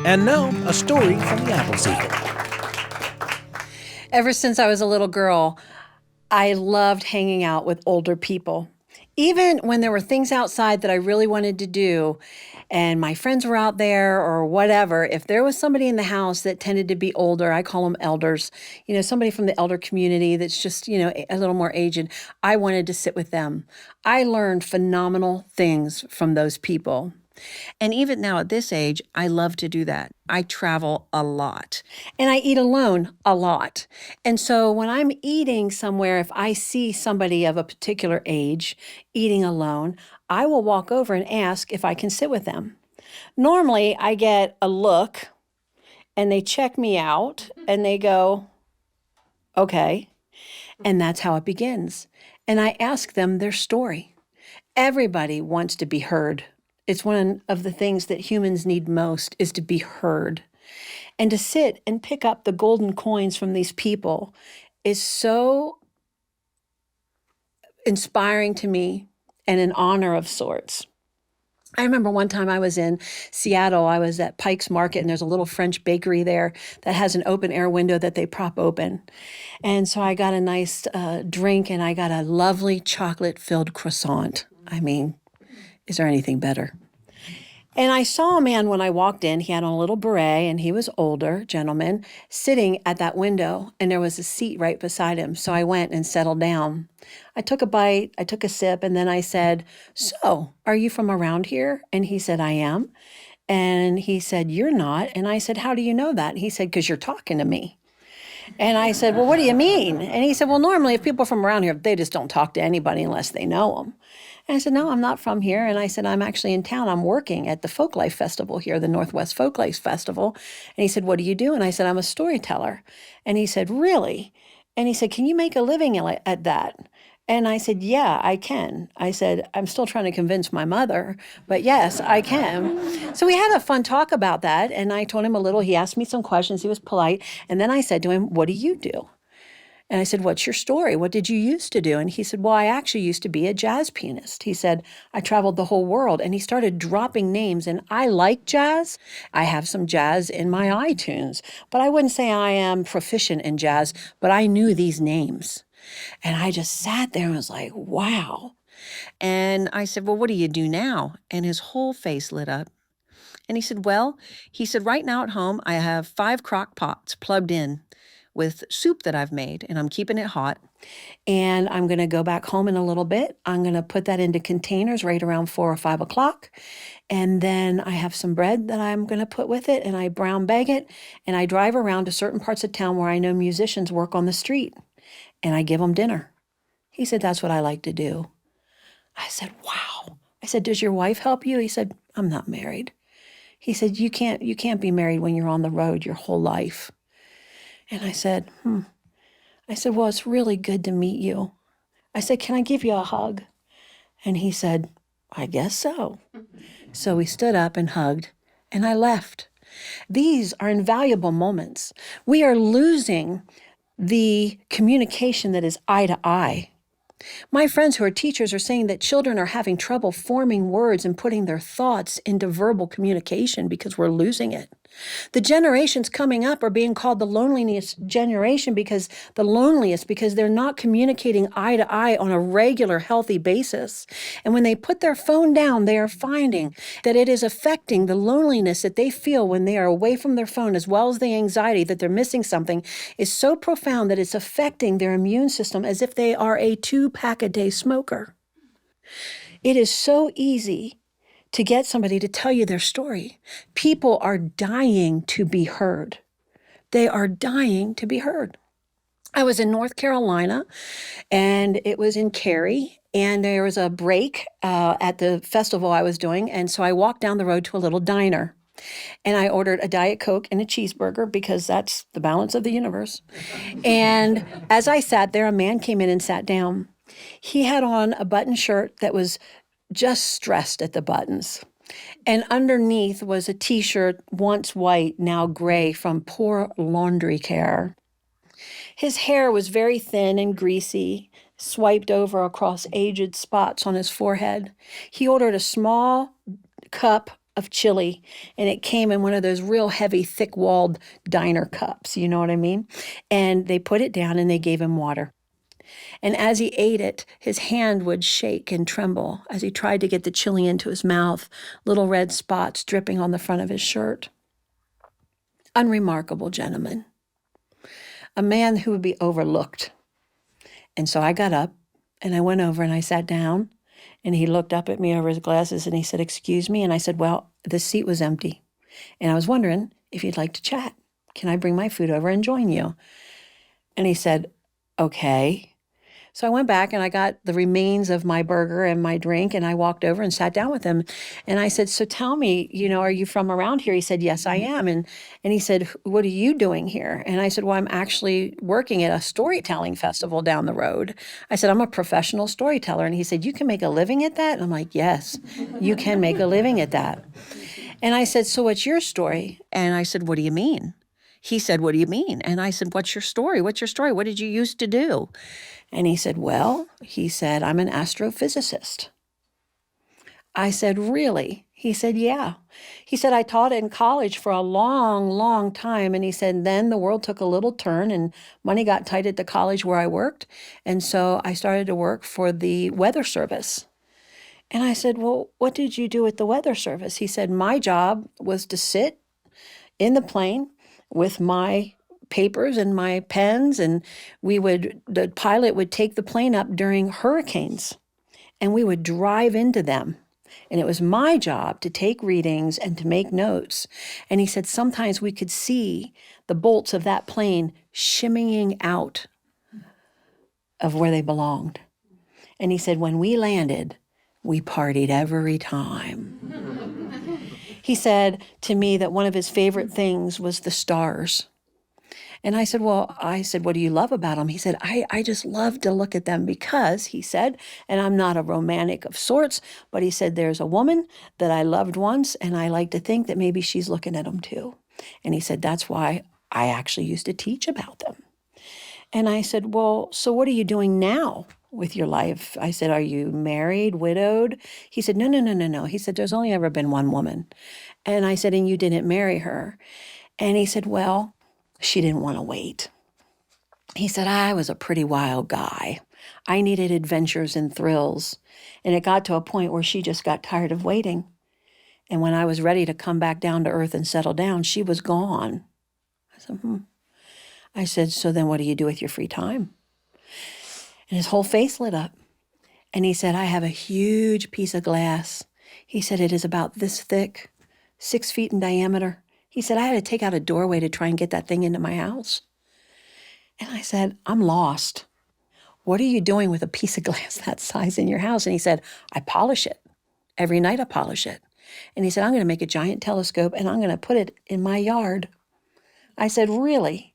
And now, a story from the Appleseed. Ever since I was a little girl, I loved hanging out with older people. Even when there were things outside that I really wanted to do, and my friends were out there or whatever, if there was somebody in the house that tended to be older, I call them elders, somebody from the elder community that's just, a little more aged, I wanted to sit with them. I learned phenomenal things from those people. And even now at this age, I love to do that. I travel a lot and I eat alone a lot. And so when I'm eating somewhere, if I see somebody of a particular age eating alone, I will walk over and ask if I can sit with them. Normally, I get a look and they check me out and they go, okay. And that's how it begins. And I ask them their story. Everybody wants to be heard. It's one of the things that humans need most is to be heard. And to sit and pick up the golden coins from these people is so inspiring to me and an honor of sorts. I remember one time I was in Seattle. I was at Pike's Market, and there's a little French bakery there that has an open air window that they prop open. And so I got a nice drink, and I got a lovely chocolate-filled croissant. I mean, is there anything better? And I saw a man when I walked in. He had on a little beret, and he was older, gentleman, sitting at that window, and there was a seat right beside him. So I went and settled down. I took a bite, I took a sip, and then I said, "So, are you from around here?" And he said, "I am." And he said, "You're not." And I said, "How do you know that?" He said, "Because you're talking to me." And I said, "Well, what do you mean?" And he said, "Well, normally if people are from around here, they just don't talk to anybody unless they know them." And I said, "No, I'm not from here." And I said, "I'm actually in town. I'm working at the Folklife Festival here, the Northwest Folklife Festival." And he said, "What do you do?" And I said, "I'm a storyteller." And he said, "Really?" And he said, "Can you make a living at that?" And I said, "Yeah, I can." I said, "I'm still trying to convince my mother, but yes, I can." So we had a fun talk about that. And I told him a little. He asked me some questions. He was polite. And then I said to him, "What do you do?" And I said, "What's your story? What did you used to do?" And he said, "Well, I actually used to be a jazz pianist." He said, "I traveled the whole world." And he started dropping names. And I like jazz. I have some jazz in my iTunes. But I wouldn't say I am proficient in jazz, but I knew these names. And I just sat there and was like, wow. And I said, "Well, what do you do now?" And his whole face lit up. And he said, right now at home, I have 5 crock pots plugged in with soup that I've made, and I'm keeping it hot. And I'm going to go back home in a little bit. I'm going to put that into containers right around 4 or 5 o'clock. And then I have some bread that I'm going to put with it, and I brown bag it, and I drive around to certain parts of town where I know musicians work on the street, and I give them dinner. He said, "That's what I like to do." I said, "Wow." I said, "Does your wife help you?" He said, "I'm not married." He said, you can't be married when you're on the road your whole life." And I said, I said, "Well, it's really good to meet you." I said, "Can I give you a hug?" And he said, "I guess so." So we stood up and hugged, and I left. These are invaluable moments. We are losing the communication that is eye to eye. My friends who are teachers are saying that children are having trouble forming words and putting their thoughts into verbal communication because we're losing it. The generations coming up are being called the loneliness generation because they're not communicating eye to eye on a regular, healthy basis. And when they put their phone down, they are finding that it is affecting the loneliness that they feel when they are away from their phone, as well as the anxiety that they're missing something, is so profound that it's affecting their immune system as if they are a 2-pack-a-day smoker. It is so easy to get somebody to tell you their story. People are dying to be heard. They are dying to be heard. I was in North Carolina, and it was in Cary, and there was a break at the festival I was doing, and so I walked down the road to a little diner, and I ordered a Diet Coke and a cheeseburger because that's the balance of the universe. And as I sat there, a man came in and sat down. He had on a button shirt that was just stressed at the buttons. And underneath was a T-shirt, once white, now gray, from poor laundry care. His hair was very thin and greasy, swiped over across aged spots on his forehead. He ordered a small cup of chili, and it came in one of those real heavy, thick-walled diner cups, you know what I mean? And they put it down and they gave him water. And as he ate it, his hand would shake and tremble as he tried to get the chili into his mouth, little red spots dripping on the front of his shirt. Unremarkable gentleman. A man who would be overlooked. And so I got up and I went over and I sat down, and he looked up at me over his glasses and he said, "Excuse me." And I said, "Well, the seat was empty. And I was wondering if you'd like to chat. Can I bring my food over and join you?" And he said, "Okay." So I went back and I got the remains of my burger and my drink, and I walked over and sat down with him. And I said, "So tell me, are you from around here?" He said, "Yes, I am." And he said, "What are you doing here?" And I said, "Well, I'm actually working at a storytelling festival down the road." I said, "I'm a professional storyteller." And he said, "You can make a living at that?" And I'm like, "Yes, you can make a living at that." And I said, "So what's your story?" And I said, "What do you mean?" He said, "What do you mean?" And I said, "What's your story? What's your story? What did you used to do?" And he said, "Well," he said, "I'm an astrophysicist." I said, "Really?" He said, "Yeah." He said, "I taught in college for a long, long time." And he said, "Then the world took a little turn and money got tight at the college where I worked. And so I started to work for the weather service." And I said, "Well, what did you do at the weather service?" He said, "My job was to sit in the plane with my papers and my pens, and the pilot would take the plane up during hurricanes, and we would drive into them. And it was my job to take readings and to make notes." And he said, "Sometimes we could see the bolts of that plane shimmying out of where they belonged." And he said, "When we landed, we partied every time." He said to me that one of his favorite things was the stars. And I said, "What do you love about them?" He said, I just love to look at them because," he said, "and I'm not a romantic of sorts, but he said, there's a woman that I loved once, and I like to think that maybe she's looking at them too." And he said, "That's why I actually used to teach about them." And I said, "Well, so what are you doing now with your life?" I said, "Are you married, widowed?" He said, "No, no, no, no, no." He said, "There's only ever been one woman." And I said, "And you didn't marry her?" And he said, "Well, she didn't want to wait." He said, "I was a pretty wild guy. I needed adventures and thrills. And it got to a point where she just got tired of waiting. And when I was ready to come back down to earth and settle down, she was gone." I said, I said, "So then what do you do with your free time?" And his whole face lit up. And he said, "I have a huge piece of glass." He said, "It is about this thick, 6 feet in diameter." He said, "I had to take out a doorway to try and get that thing into my house." And I said, "I'm lost. What are you doing with a piece of glass that size in your house?" And he said, "I polish it. Every night I polish it." And he said, "I'm going to make a giant telescope and I'm going to put it in my yard." I said, "Really?"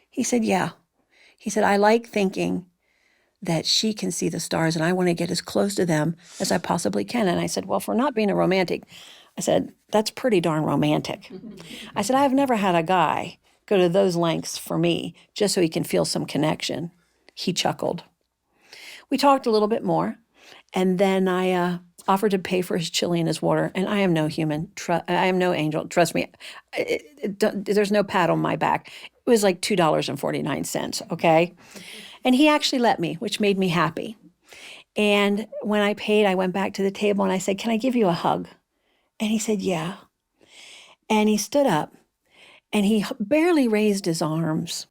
He said, "Yeah." He said, "I like thinking that she can see the stars and I want to get as close to them as I possibly can." And I said, "Well, for not being a romantic," I said, "that's pretty darn romantic." I said, "I've never had a guy go to those lengths for me just so he can feel some connection." He chuckled. We talked a little bit more, and then I offered to pay for his chili and his water. And I am no human. I am no angel. Trust me. There's no pat on my back. It was like $2.49, okay? And he actually let me, which made me happy. And when I paid, I went back to the table and I said, "Can I give you a hug?" And he said, "Yeah." And he stood up and he barely raised his arms.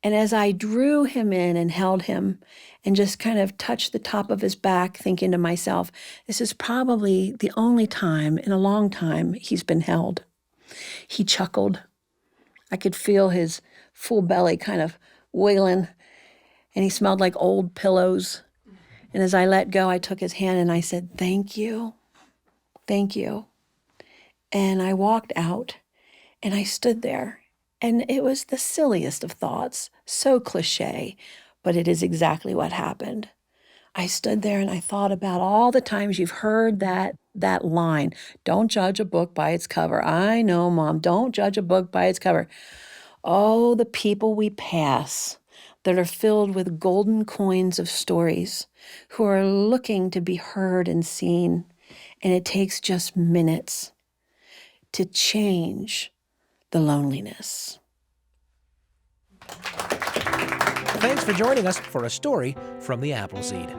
And as I drew him in and held him and just kind of touched the top of his back, thinking to myself, this is probably the only time in a long time he's been held. He chuckled. I could feel his full belly kind of wiggling, and he smelled like old pillows. And as I let go, I took his hand and I said, "Thank you. Thank you." And I walked out and I stood there. And it was the silliest of thoughts, so cliche, but it is exactly what happened. I stood there and I thought about all the times you've heard that line, "Don't judge a book by its cover." I know, Mom, don't judge a book by its cover. Oh, the people we pass that are filled with golden coins of stories, who are looking to be heard and seen. And it takes just minutes to change the loneliness. Thanks for joining us for A Story from the Appleseed.